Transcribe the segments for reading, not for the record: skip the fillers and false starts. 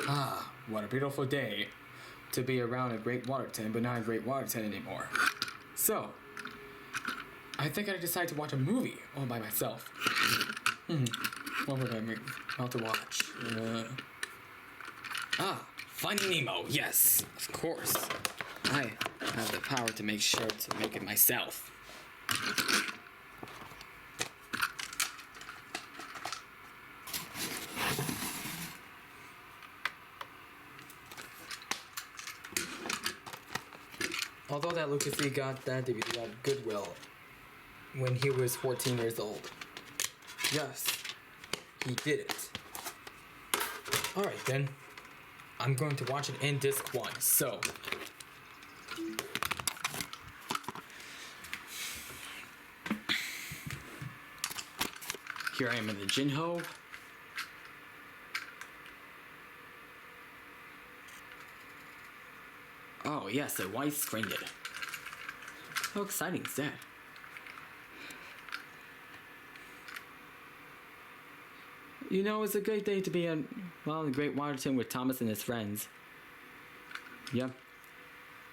Ah, what a beautiful day to be around a Great Waterton, but not a Great Waterton anymore. So, I think I decided to watch a movie all by myself. What would I make about to watch? Finding Nemo, yes, of course. I have the power to make sure to make it myself. Although that Lucas E got that DVD at Goodwill when he was 14 years old. Yes, he did it. Alright then, I'm going to watch it in disc 1, so... Here I am in the Jinho. Oh yes, a widescreen it. How exciting is that? You know, it's a great day to be in the Great Waterton with Thomas and his friends. Yep.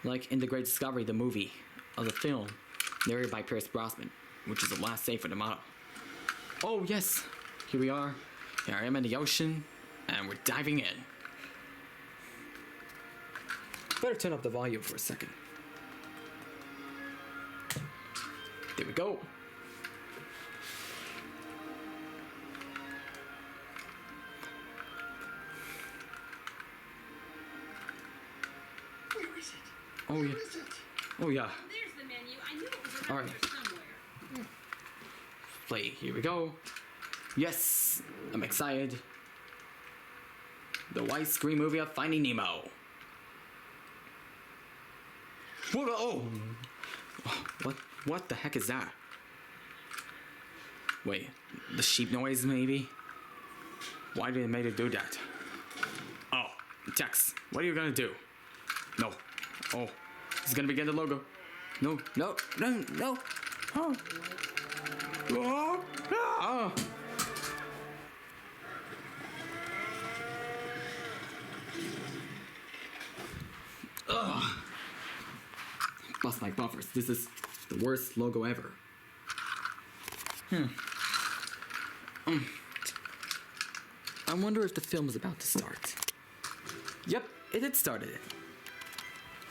Like in The Great Discovery, the movie, of the film, narrated by Pierce Brosnan, which is the last save for the model. Oh yes, here we are. Here I am in the ocean, and we're diving in. Better turn up the volume for a second. There we go. Where is it? Oh yeah. Where is it? Oh yeah. There's the menu. I knew it was All around right. here somewhere. Play. Here we go. Yes, I'm excited. The widescreen movie of Finding Nemo. Whoa! Oh, what the heck is that? Wait, the sheep noise maybe? Why did it make it do that? Oh, THX, what are you gonna do? No. Oh, it's gonna begin the logo. No. Oh. Oh. Oh. Ugh. Bust my buffers. This is the worst logo ever. I wonder if the film is about to start. Yep, it had started.